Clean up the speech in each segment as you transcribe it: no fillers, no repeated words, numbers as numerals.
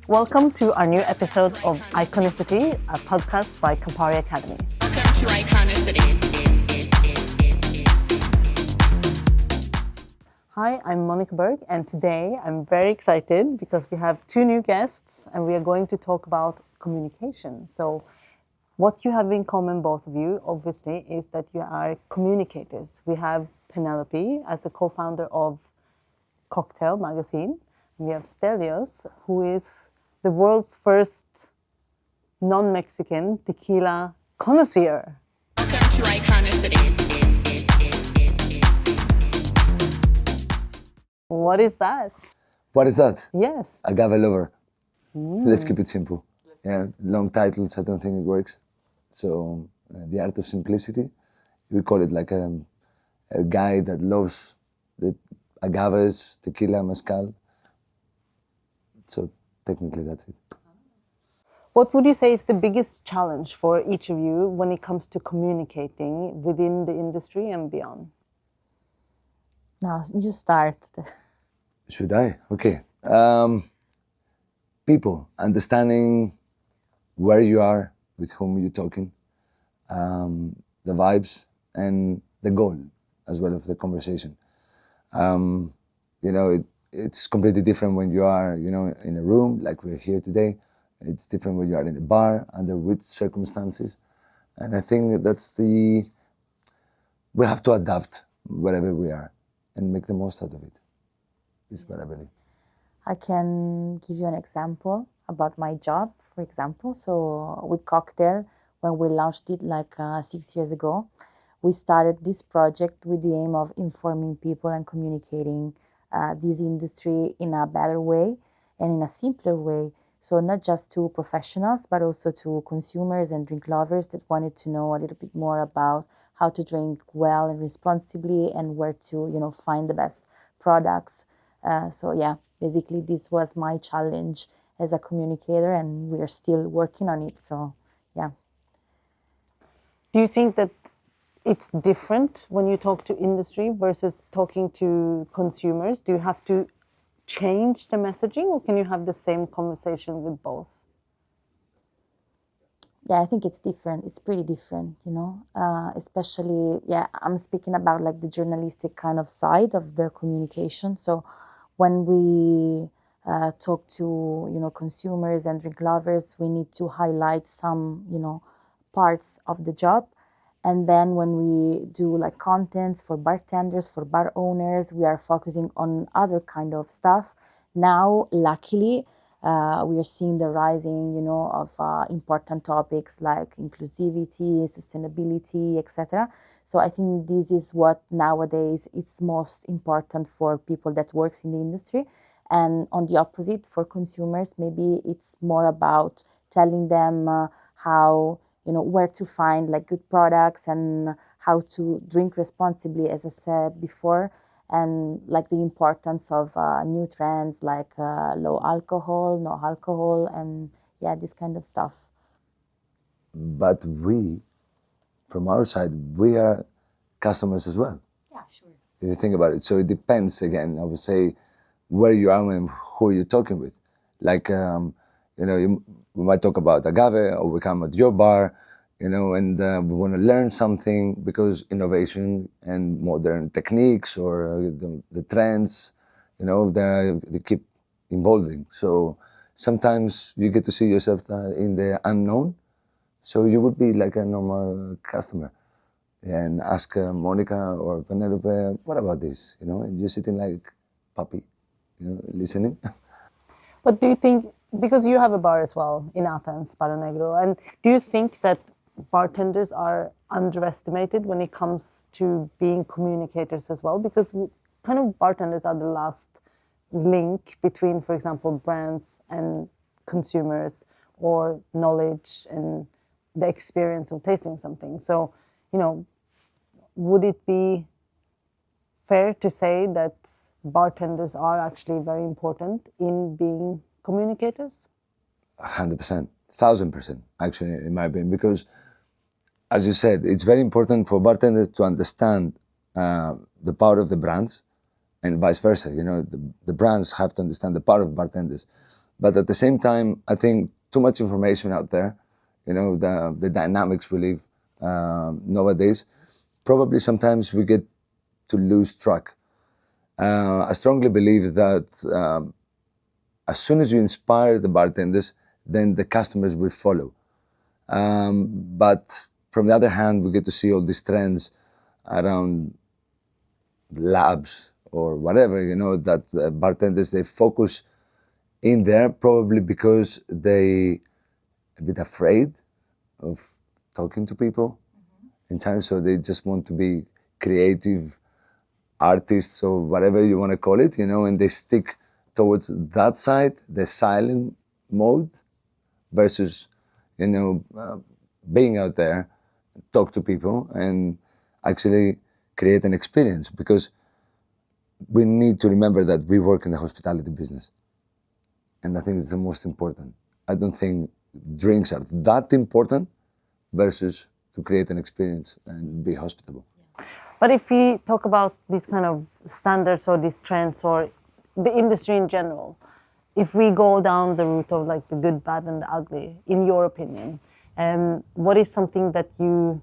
Welcome to our new episode of Iconicity, a podcast by Campari Academy. Welcome to Iconicity. Hi, I'm Monica Berg, and today I'm very excited because we have two new guests and we are going to talk about communication. So, what you have in common, both of you, obviously, is that you are communicators. We have Penelope as the co-founder of Cocktail Magazine. We have Stelios, who is the world's first non-Mexican tequila connoisseur. Welcome to Iconicity. What is that? What is that? Yes. Agave lover. Let's keep it simple. Yeah, long titles, I don't think it works. So the art of simplicity, we call it like a guy that loves the agaves, tequila, mezcal. So technically that's it. What would you say is the biggest challenge for each of you when it comes to communicating within the industry and beyond? No, you start. Should I? Okay. People, understanding where you are, with whom you're talking, the vibes, and the goal as well of the conversation. It's completely different when you are, in a room like we're here today. It's different when you are in a bar, under which circumstances. And I think we have to adapt wherever we are and make the most out of it. Is what I believe. I can give you an example about my job, for example. So with Cocktail, when we launched it 6 years ago, we started this project with the aim of informing people and communicating this industry in a better way and in a simpler way. So not just to professionals, but also to consumers and drink lovers that wanted to know a little bit more about how to drink well and responsibly and where to, find the best products. Basically this was my challenge as a communicator, and we are still working on it. So, yeah. Do you think that it's different when you talk to industry versus talking to consumers? Do you have to change the messaging, or can you have the same conversation with both? Yeah, I think it's different. It's pretty different, especially, I'm speaking about the journalistic kind of side of the communication. So when we talk to, consumers and drink lovers, we need to highlight some, parts of the job. And then when we do contents for bartenders, for bar owners, we are focusing on other kind of stuff. Now, luckily, we are seeing the rising, of important topics like inclusivity, sustainability, etc. So I think this is what nowadays it's most important for people that works in the industry. And on the opposite, for consumers, maybe it's more about telling them how, where to find good products and how to drink responsibly, as I said before, and the importance of new trends like low alcohol, no alcohol, and this kind of stuff. But we, from our side, we are customers as well. Yeah, sure. If you think about it. So it depends, again, I would say, where you are and who you're talking with. We might talk about agave, or we come at your bar, and we want to learn something because innovation and modern techniques or the trends, they keep evolving. So sometimes you get to see yourself in the unknown. So you would be like a normal customer and ask Monica or Penelope, what about this? And you're sitting like puppy, listening. But do you think, because you have a bar as well in Athens, Barra Negro, and do you think that bartenders are underestimated when it comes to being communicators as well? Because kind of bartenders are the last link between, for example, brands and consumers, or knowledge and the experience of tasting something. So, would it be fair to say that bartenders are actually very important in being communicators? 100%, 1,000%, actually, in my opinion, because, as you said, it's very important for bartenders to understand the power of the brands, and vice versa. The brands have to understand the power of bartenders. But at the same time, I think too much information out there, the dynamics we live nowadays, probably sometimes we get to lose track. I strongly believe that as soon as you inspire the bartenders, then the customers will follow. But from the other hand, we get to see all these trends around labs or whatever, that bartenders, they focus in there probably because they a bit afraid of talking to people in time, so they just want to be creative artists or whatever you want to call it, and they stick towards that side, the silent mode, versus, being out there, talk to people and actually create an experience, because we need to remember that we work in the hospitality business. And I think it's the most important. I don't think drinks are that important versus to create an experience and be hospitable. But if we talk about these kind of standards or these trends or the industry in general, if we go down the route of like the good, bad, and the ugly, in your opinion, what is something that you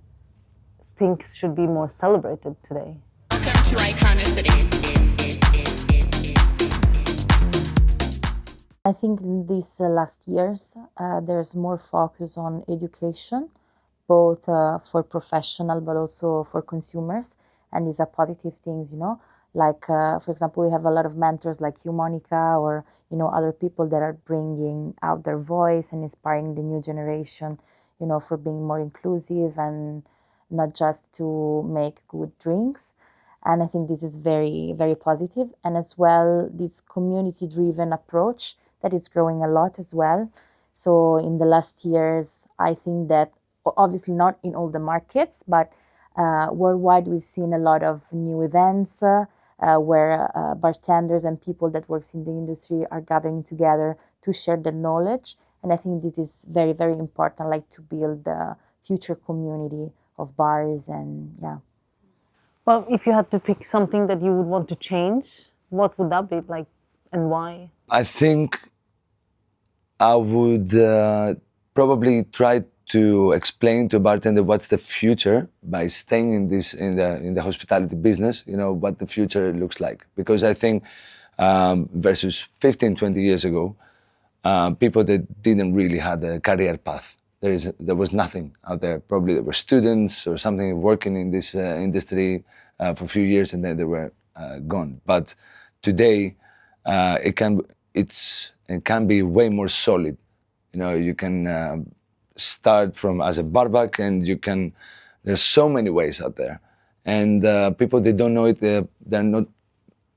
think should be more celebrated today? Welcome to Iconicity. I think in these last years, there's more focus on education, both for professional but also for consumers, and these are positive things, Like, for example, we have a lot of mentors like you, Monica, or, other people that are bringing out their voice and inspiring the new generation, for being more inclusive and not just to make good drinks. And I think this is very, very positive. And as well, this community-driven approach that is growing a lot as well. So in the last years, I think that obviously not in all the markets, but worldwide, we've seen a lot of new events where bartenders and people that works in the industry are gathering together to share the knowledge. And I think this is very, very important, like to build the future community of bars and yeah. Well, if you had to pick something that you would want to change, what would that be like and why? I think I would probably try to explain to a bartender what's the future by staying in the hospitality business, what the future looks like. Because I think versus 15, 20 years ago, people that didn't really have a career path. There was nothing out there. Probably there were students or something working in this industry for a few years and then they were gone. But today, it can be way more solid. You can start from as a barback, and there's so many ways out there. And people, they don't know it. There are not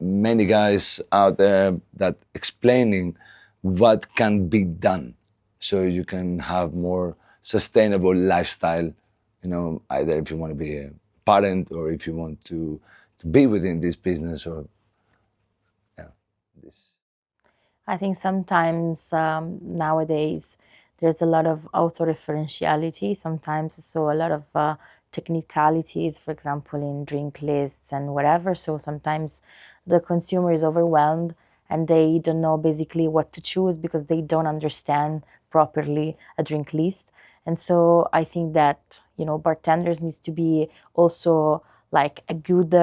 many guys out there that explaining what can be done. So you can have more sustainable lifestyle, either if you want to be a parent or if you want to be within this business or this. I think sometimes nowadays there's a lot of auto-referentiality sometimes, so a lot of technicalities, for example, in drink lists and whatever. So sometimes the consumer is overwhelmed and they don't know basically what to choose because they don't understand properly a drink list. And so I think that, bartenders needs to be also like a good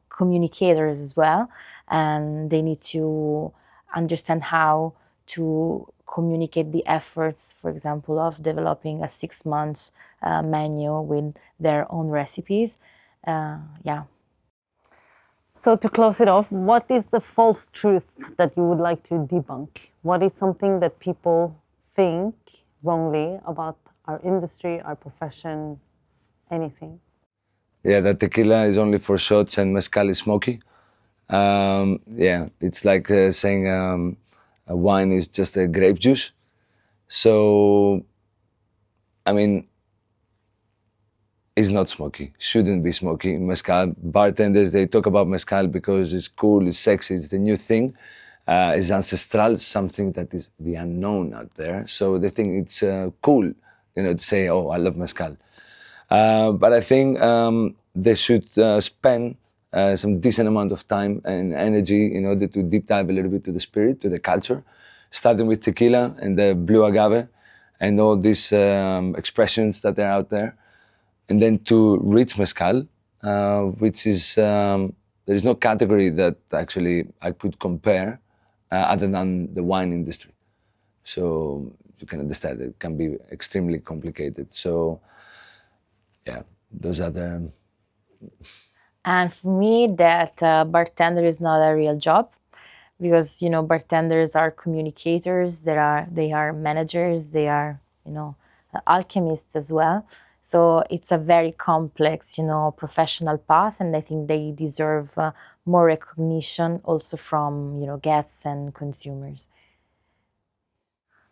communicators as well. And they need to understand how to communicate the efforts, for example, of developing a 6 months menu with their own recipes. Yeah. So to close it off, what is the false truth that you would like to debunk? What is something that people think wrongly about our industry, our profession, anything? Yeah, that tequila is only for shots and mezcal is smoky. It's like saying a wine is just a grape juice. So, it's not smoky, shouldn't be smoky. Mezcal, bartenders, they talk about mezcal because it's cool, it's sexy, it's the new thing. It's ancestral, something that is the unknown out there. So they think it's cool, to say, oh, I love mezcal. But I think they should spend some decent amount of time and energy in order to deep dive a little bit to the spirit, to the culture, starting with tequila and the blue agave and all these expressions that are out there, and then to rich mezcal, which is there is no category that actually I could compare other than the wine industry. So you can understand it can be extremely complicated. So yeah, those are the. And for me, that bartender is not a real job, because bartenders are communicators. They are managers. They are alchemists as well. So it's a very complex professional path, and I think they deserve more recognition also from guests and consumers.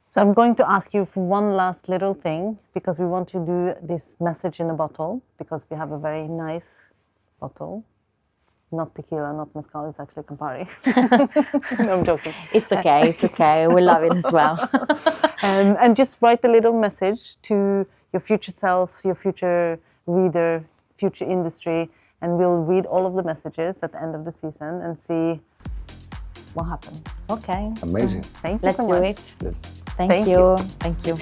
So I'm going to ask you for one last little thing, because we want to do this message in a bottle, because we have a very nice bottle. Not tequila, not mezcal, it's actually Campari. No, I'm joking. It's okay, it's okay. We love it as well. And just write a little message to your future self, your future reader, future industry, and we'll read all of the messages at the end of the season and see what happens. Okay. Amazing. Thank you Let's so do much. it. Thank you. Thank you.